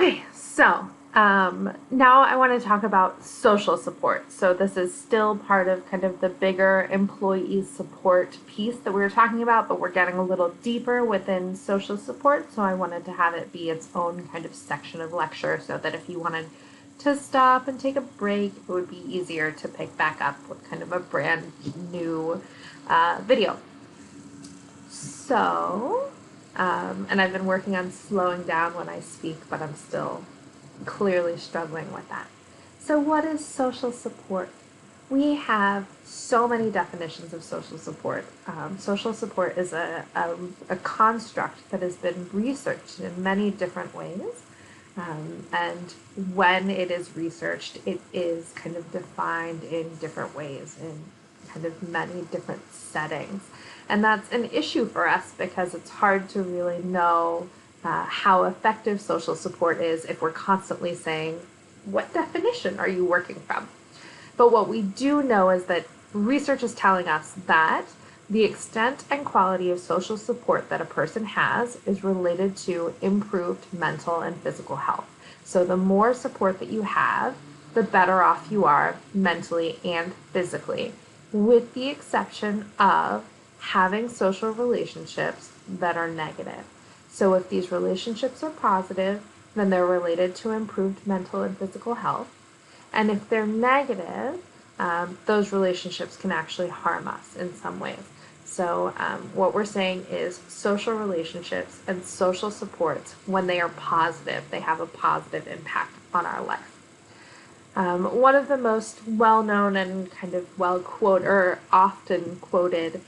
Okay, so now I want to talk about social support. So this is still part of kind of the bigger employee support piece that we were talking about, but we're getting a little deeper within social support. So I wanted to have it be its own kind of section of lecture so that if you wanted to stop and take a break, it would be easier to pick back up with kind of a brand new video. So, and I've been working on slowing down when I speak, but I'm still clearly struggling with that. So, what is social support? We have so many definitions of social support. Social support is a construct that has been researched in many different ways. And when it is researched, it is kind of defined in different ways, in kind of many different settings. And that's an issue for us because it's hard to really know how effective social support is if we're constantly saying, what definition are you working from? But what we do know is that research is telling us that the extent and quality of social support that a person has is related to improved mental and physical health. So the more support that you have, the better off you are mentally and physically, with the exception of having social relationships that are negative. So if these relationships are positive, then they're related to improved mental and physical health. And if they're negative, those relationships can actually harm us in some ways. So what we're saying is social relationships and social supports, when they are positive, they have a positive impact on our life. One of the most well-known and kind of well-quoted or often quoted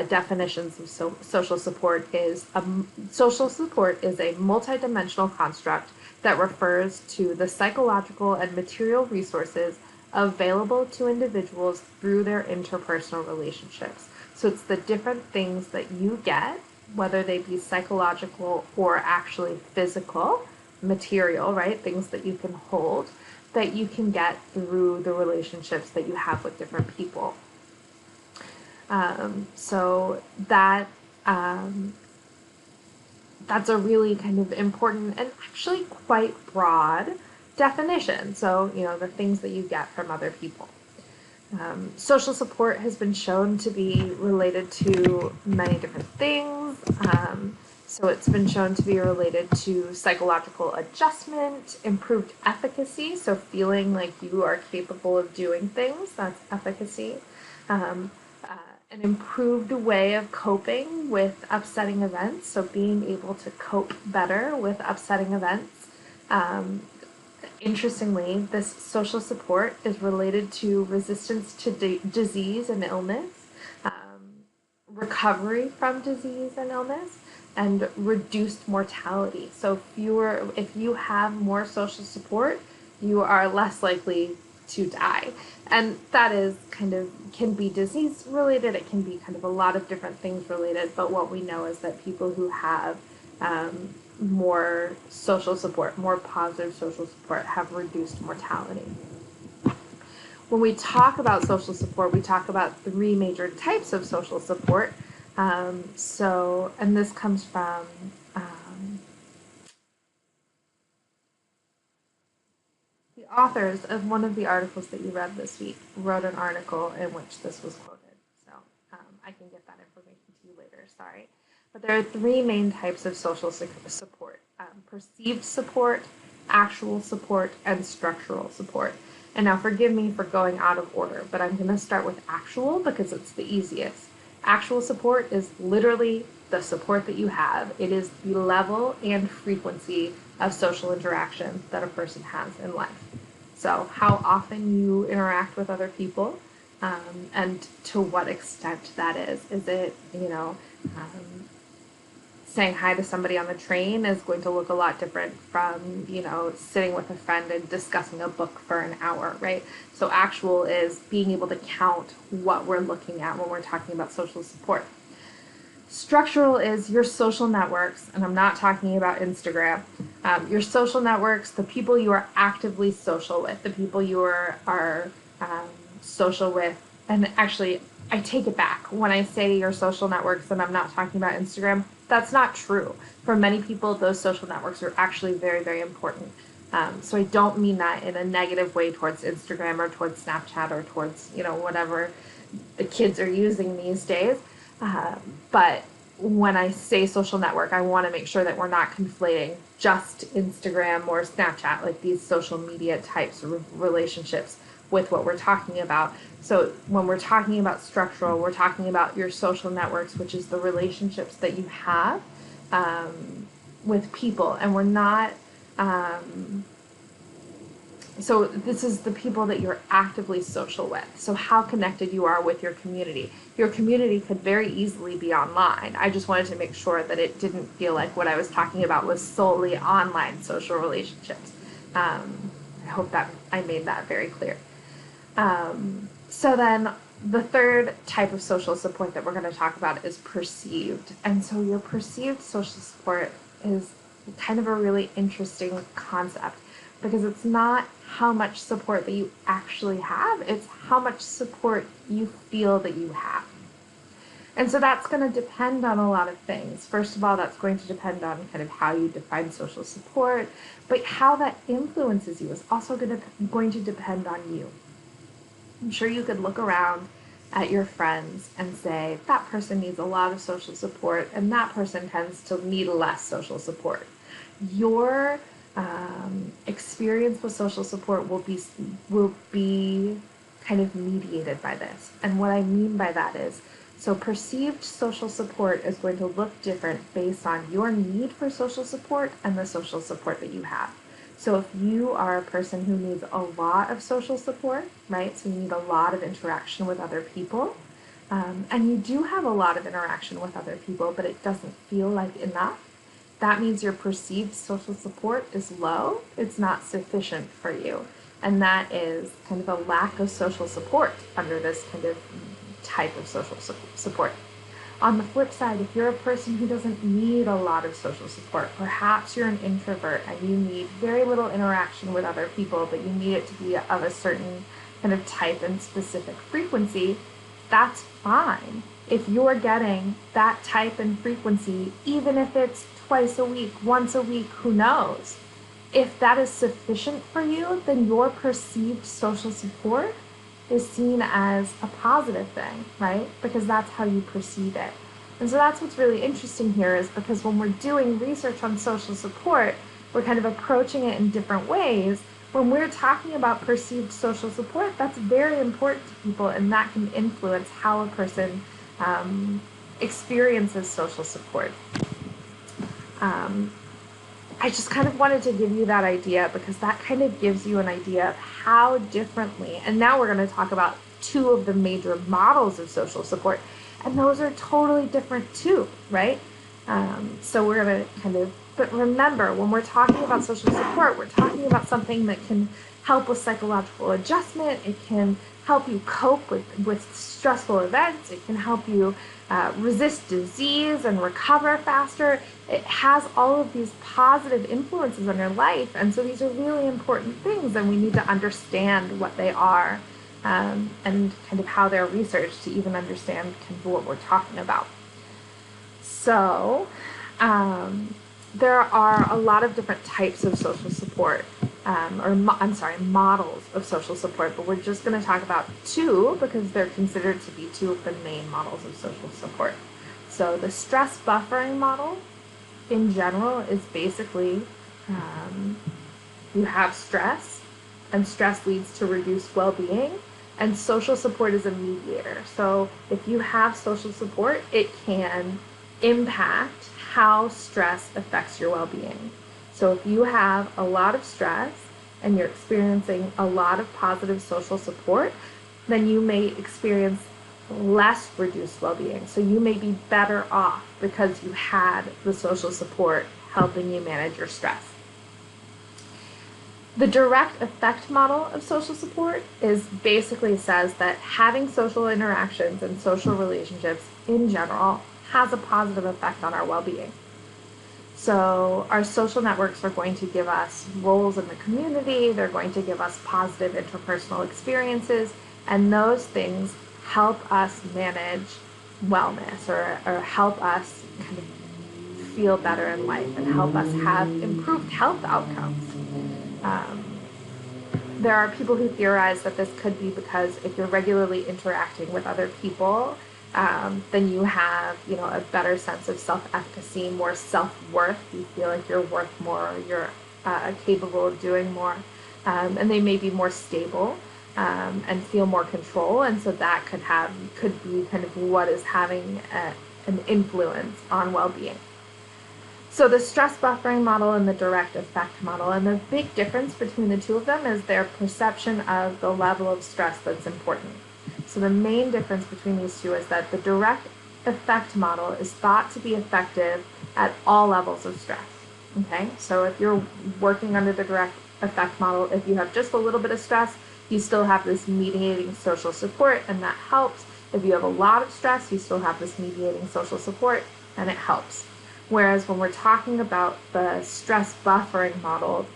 definitions of social support is social support is a multidimensional construct that refers to the psychological and material resources available to individuals through their interpersonal relationships. So it's the different things that you get, whether they be psychological or actually physical, material, right? Things that you can hold, that you can get through the relationships that you have with different people. So that's a really kind of important and actually quite broad definition. So, the things that you get from other people. Social support has been shown to be related to many different things. So it's been shown to be related to psychological adjustment, improved efficacy, so feeling like you are capable of doing things, that's efficacy. An improved way of coping with upsetting events, so being able to cope better with upsetting events. Interestingly, this social support is related to resistance to disease and illness, recovery from disease and illness, and reduced mortality. So if you have more social support, you are less likely to die. And that is can be disease related, it can be kind of a lot of different things related, but what we know is that people who have more social support, more positive social support, have reduced mortality. When we talk about social support, we talk about three major types of social support. And this comes from the authors of one of the articles that you read this week wrote an article in which this was quoted. So I can get that information to you later, sorry. But there are three main types of social support. Perceived support, actual support, and structural support. And now forgive me for going out of order, but I'm going to start with actual because it's the easiest. Actual support is literally the support that you have. It is the level and frequency of social interaction that a person has in life. So how often you interact with other people, and to what extent that is. Is it, saying hi to somebody on the train is going to look a lot different from, sitting with a friend and discussing a book for an hour, right? So actual is being able to count what we're looking at when we're talking about social support. Structural is your social networks, and I'm not talking about Instagram. Your social networks, the people you are actively social with, the people you are social with, and actually, I take it back. When I say your social networks, and I'm not talking about Instagram, That's not true. For many people, those social networks are actually very, very important. So I don't mean that in a negative way towards Instagram or towards Snapchat or towards, whatever the kids are using these days. But when I say social network, I want to make sure that we're not conflating just Instagram or Snapchat, like these social media types of relationships, with what we're talking about. So when we're talking about structural, we're talking about your social networks, which is the relationships that you have with people. And we're not, so this is the people that you're actively social with. So how connected you are with your community. Your community could very easily be online. I just wanted to make sure that it didn't feel like what I was talking about was solely online social relationships. I hope that I made that very clear. So then the third type of social support that we're going to talk about is perceived. And so your perceived social support is kind of a really interesting concept, because it's not how much support that you actually have, it's how much support you feel that you have. And so that's going to depend on a lot of things. First of all, that's going to depend on kind of how you define social support, but how that influences you is also going to depend on you. I'm sure you could look around at your friends and say, that person needs a lot of social support, and that person tends to need less social support. Your experience with social support will be kind of mediated by this. And what I mean by that is, so perceived social support is going to look different based on your need for social support and the social support that you have. So if you are a person who needs a lot of social support, right? So you need a lot of interaction with other people, and you do have a lot of interaction with other people, but it doesn't feel like enough. That means your perceived social support is low. It's not sufficient for you. And that is kind of a lack of social support under this kind of type of social support. On the flip side, if you're a person who doesn't need a lot of social support, perhaps you're an introvert and you need very little interaction with other people, but you need it to be of a certain kind of type and specific frequency, that's fine. If you're getting that type and frequency, even if it's twice a week, once a week, who knows? If that is sufficient for you, then your perceived social support is seen as a positive thing, right? Because that's how you perceive it. And so that's what's really interesting here, is because when we're doing research on social support, we're kind of approaching it in different ways. When we're talking about perceived social support, that's very important to people, and that can influence how a person experiences social support. I just kind of wanted to give you that idea, because that kind of gives you an idea of how differently, and now we're going to talk about two of the major models of social support, and those are totally different too, right? So we're going to kind of, but remember, when we're talking about social support, we're talking about something that can help with psychological adjustment. It can help you cope with stressful events. It can help you resist disease and recover faster. It has all of these positive influences on your life. And so these are really important things, and we need to understand what they are and kind of how they're researched to even understand kind of what we're talking about. So there are a lot of different types of social support, models of social support, but we're just going to talk about two because they're considered to be two of the main models of social support. So the stress buffering model in general is basically you have stress, and stress leads to reduced well-being, and social support is a mediator. So if you have social support, it can impact how stress affects your well-being. So if you have a lot of stress and you're experiencing a lot of positive social support, then you may experience less reduced well-being. So you may be better off because you had the social support helping you manage your stress. The direct effect model of social support basically says that having social interactions and social relationships in general has a positive effect on our well-being. So our social networks are going to give us roles in the community, they're going to give us positive interpersonal experiences, and those things help us manage wellness or help us kind of feel better in life and help us have improved health outcomes. Um, there are people who theorize that this could be because if you're regularly interacting with other people, then you have, a better sense of self-efficacy, more self-worth. You feel like you're worth more, you're capable of doing more, and they may be more stable and feel more control. And so that could be kind of what is having an influence on well-being. So the stress buffering model and the direct effect model, and the big difference between the two of them is their perception of the level of stress that's important. So the main difference between these two is that the direct effect model is thought to be effective at all levels of stress. Okay, so if you're working under the direct effect model, if you have just a little bit of stress, you still have this mediating social support, and that helps. If you have a lot of stress, you still have this mediating social support, and it helps. Whereas when we're talking about the stress buffering model,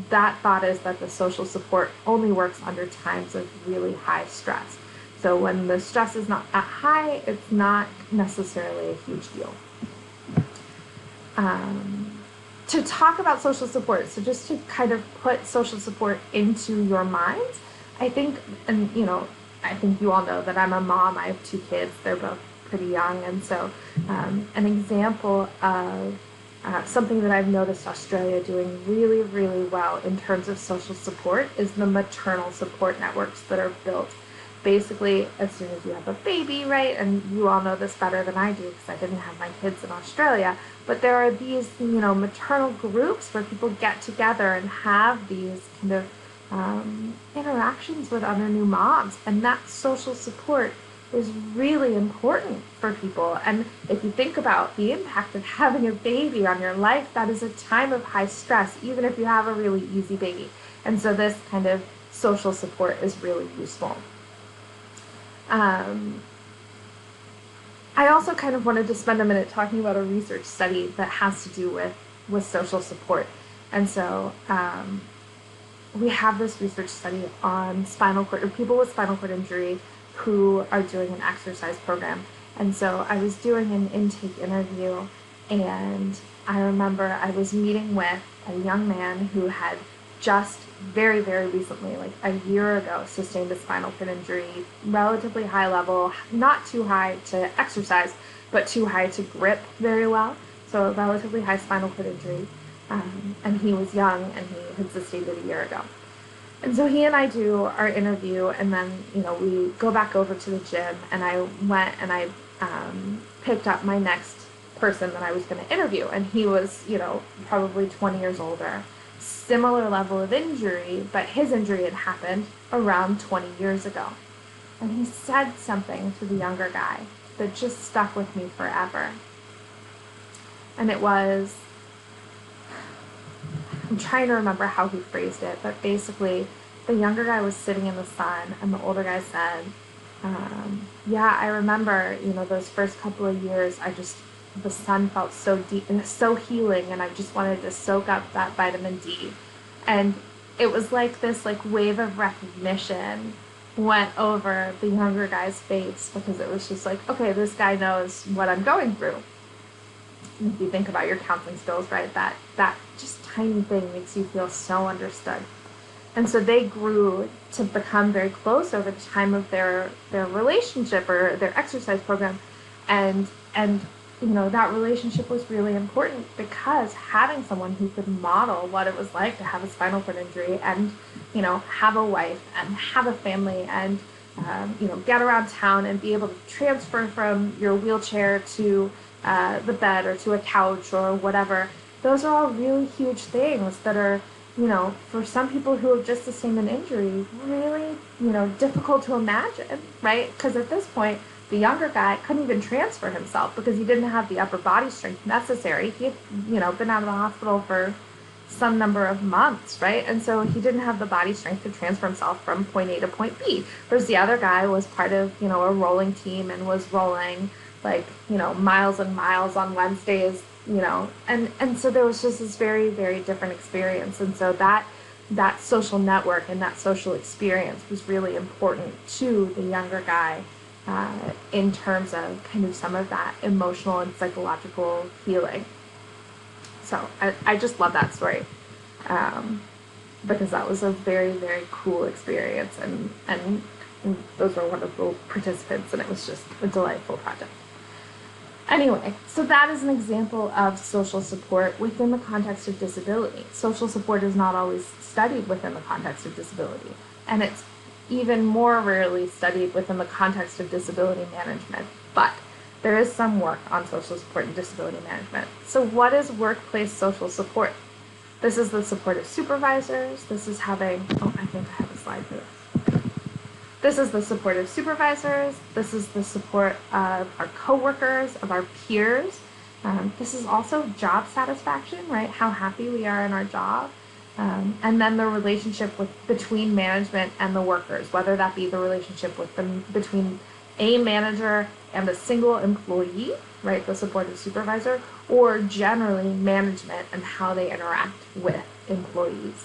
that thought is that the social support only works under times of really high stress. So when the stress is not at high, it's not necessarily a huge deal. To talk about social support, so just to kind of put social support into your mind, I think, and I think you all know that I'm a mom. I have 2 kids. They're both pretty young, and so an example of something that I've noticed Australia doing really, really well in terms of social support is the maternal support networks that are built. Basically, as soon as you have a baby, right, and you all know this better than I do because I didn't have my kids in Australia, but there are these, maternal groups where people get together and have these kind of interactions with other new moms, and that social support is really important for people. And if you think about the impact of having a baby on your life, that is a time of high stress, even if you have a really easy baby. And so this kind of social support is really useful. I also kind of wanted to spend a minute talking about a research study that has to do with social support. And so we have this research study on spinal cord, or people with spinal cord injury who are doing an exercise program. And so I was doing an intake interview, and I remember I was meeting with a young man who had just very, very recently, like a year ago, sustained a spinal cord injury, relatively high level, not too high to exercise, but too high to grip very well. So a relatively high spinal cord injury. And he was young, and he had sustained it a year ago. And so he and I do our interview, and then, we go back over to the gym, and I went and I picked up my next person that I was going to interview. And he was, probably 20 years older, similar level of injury, but his injury had happened around 20 years ago. And he said something to the younger guy that just stuck with me forever. And it was, I'm trying to remember how he phrased it, but basically the younger guy was sitting in the sun, and the older guy said, yeah, I remember, those first couple of years, the sun felt so deep and so healing, and I just wanted to soak up that vitamin D. And it was like this wave of recognition went over the younger guy's face, because it was just like, okay, this guy knows what I'm going through. And if you think about your counseling skills, right, that just tiny thing makes you feel so understood. And so they grew to become very close over the time of their relationship or their exercise program. And that relationship was really important, because having someone who could model what it was like to have a spinal cord injury and, have a wife and have a family and, get around town and be able to transfer from your wheelchair to the bed or to a couch or whatever, those are all really huge things that are, for some people who have just sustained an injury, really, difficult to imagine, right? Because at this point, the younger guy couldn't even transfer himself because he didn't have the upper body strength necessary. He had, been out of the hospital for some number of months, right? And so he didn't have the body strength to transfer himself from point A to point B. Whereas the other guy was part of, a rolling team and was rolling miles and miles on Wednesdays, and so there was just this very, very different experience. And so that social network and that social experience was really important to the younger guy in terms of kind of some of that emotional and psychological healing. So I just love that story. Because that was a very, very cool experience, and those were wonderful participants, and it was just a delightful project. Anyway, so that is an example of social support within the context of disability. Social support is not always studied within the context of disability, and it's even more rarely studied within the context of disability management, but there is some work on social support and disability management. So what is workplace social support? This is the support of supervisors. This is having, I think I have a slide for this. This is the support of supervisors. This is the support of our coworkers, of our peers. This is also job satisfaction, right? How happy we are in our job. And then the relationship between management and the workers, whether that be the relationship between a manager and a single employee, right, the support of supervisor, or generally management and how they interact with employees.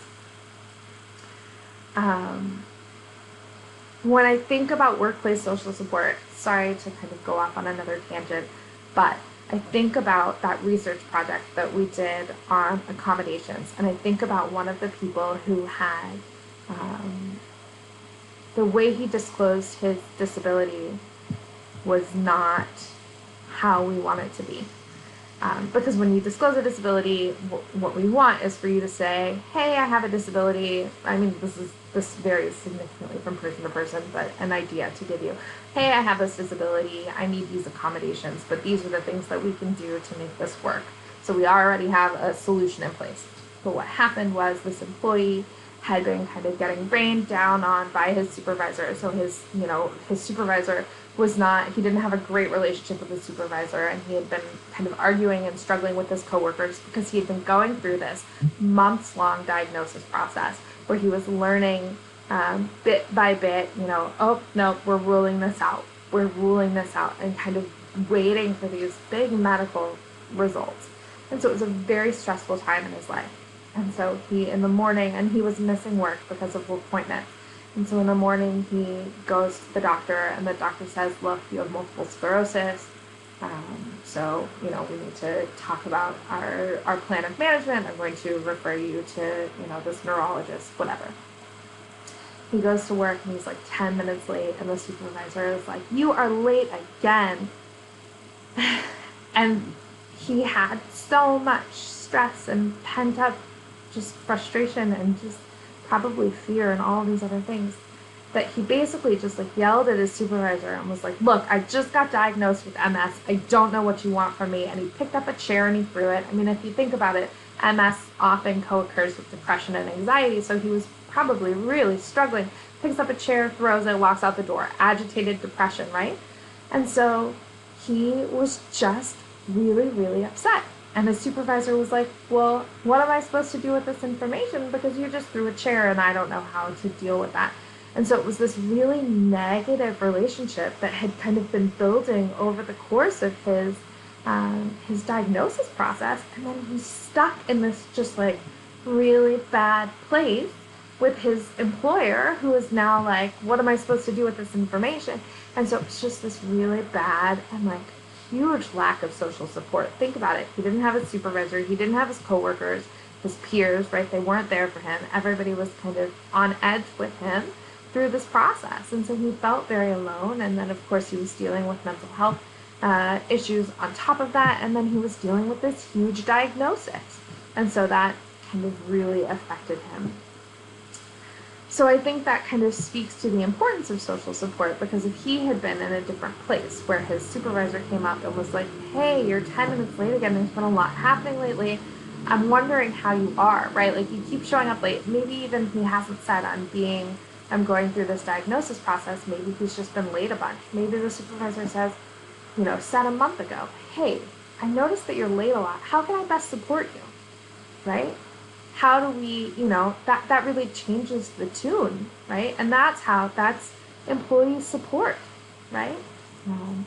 When I think about workplace social support, sorry to kind of go off on another tangent, but I think about that research project that we did on accommodations, and I think about one of the people who had, the way he disclosed his disability was not how we want it to be. Because when you disclose a disability, what we want is for you to say, hey, I have a disability. I mean, this varies significantly from person to person, but an idea to give you. Hey, I have this disability. I need these accommodations, but these are the things that we can do to make this work. So we already have a solution in place. But what happened was this employee had been kind of getting rained down on by his supervisor. So his supervisor he didn't have a great relationship with his supervisor, and he had been kind of arguing and struggling with his coworkers because he had been going through this months-long diagnosis process where he was learning bit by bit, oh, no, we're ruling this out, and kind of waiting for these big medical results. And so it was a very stressful time in his life. And so in the morning, and he was missing work because of appointments. And so in the morning, he goes to the doctor, and the doctor says, look, you have multiple sclerosis. So, we need to talk about our plan of management. I'm going to refer you to, this neurologist, whatever. He goes to work, and he's like 10 minutes late, and the supervisor is like, you are late again. And he had so much stress and pent up just frustration and just probably fear and all these other things that he basically just yelled at his supervisor and was like, look, I just got diagnosed with MS. I don't know what you want from me. And he picked up a chair and he threw it. I mean, if you think about it, MS often co-occurs with depression and anxiety. So he was probably really struggling. Picks up a chair, throws it, walks out the door. Agitated depression, right? And so he was just really, really upset. And his supervisor was like, well, what am I supposed to do with this information? Because you just threw a chair and I don't know how to deal with that. And so it was this really negative relationship that had kind of been building over the course of his diagnosis process. And then he's stuck in this just really bad place with his employer, who is now like, what am I supposed to do with this information? And so it's just this really bad and huge lack of social support. Think about it. He didn't have his supervisor. He didn't have his coworkers, his peers, right? They weren't there for him. Everybody was kind of on edge with him through this process. And so he felt very alone. And then, of course, he was dealing with mental health issues on top of that. And then he was dealing with this huge diagnosis. And so that kind of really affected him. So I think that kind of speaks to the importance of social support, because if he had been in a different place where his supervisor came up and was like, hey, you're 10 minutes late again, there's been a lot happening lately, I'm wondering how you are, right? You keep showing up late. Maybe even he hasn't said, I'm going through this diagnosis process. Maybe he's just been late a bunch. Maybe the supervisor says, said a month ago, hey, I noticed that you're late a lot. How can I best support you, right? How do we, that really changes the tune, right? And that's employee support, right?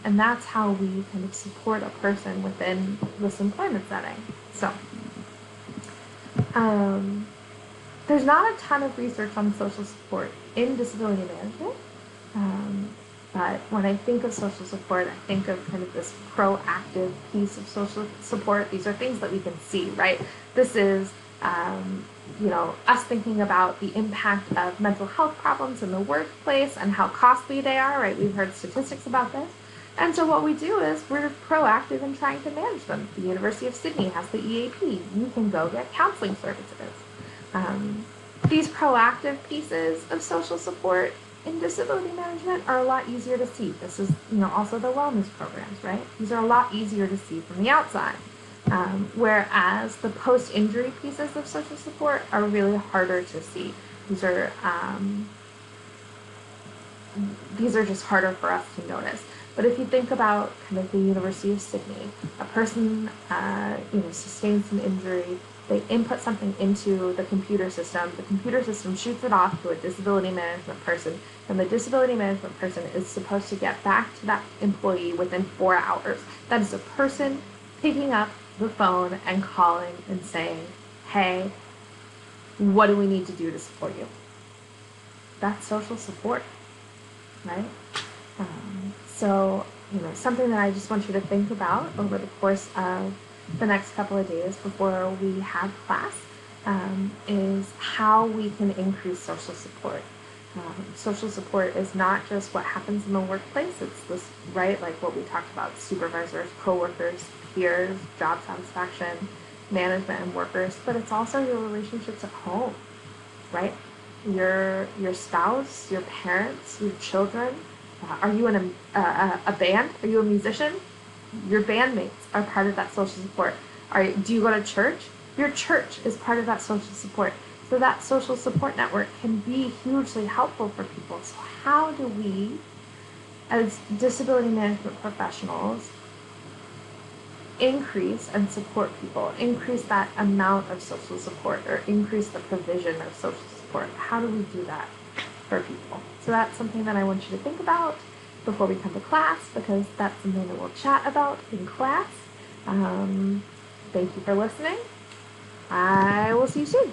And that's how we kind of support a person within this employment setting. So, there's not a ton of research on social support in disability management. But when I think of social support, I think of kind of this proactive piece of social support. These are things that we can see, right? This is, us thinking about the impact of mental health problems in the workplace and how costly they are, right? We've heard statistics about this. And so what we do is we're proactive in trying to manage them. The University of Sydney has the EAP. You can go get counseling services. These proactive pieces of social support in disability management are a lot easier to see. This is, also the wellness programs, right? These are a lot easier to see from the outside. Whereas the post-injury pieces of social support are really harder to see. These are just harder for us to notice. But if you think about kind of the University of Sydney, a person, sustains an injury, they input something into the computer system shoots it off to a disability management person, and the disability management person is supposed to get back to that employee within 4 hours. That is a person picking up the phone and calling and saying, hey, what do we need to do to support you? That's social support, right? So, something that I just want you to think about over the course of the next couple of days before we have class is how we can increase social support. Social support is not just what happens in the workplace, it's this, right, like what we talked about, supervisors, coworkers, peers, job satisfaction, management, and workers, but it's also your relationships at home, right? Your spouse, your parents, your children. Are you in a band? Are you a musician? Your bandmates are part of that social support. Do you go to church? Your church is part of that social support. So that social support network can be hugely helpful for people. So how do we, as disability management professionals, increase and support people, increase that amount of social support, or increase the provision of social support? How do we do that for people? So that's something that I want you to think about before we come to class, because that's something that we'll chat about in class. Thank you for listening. I will see you soon.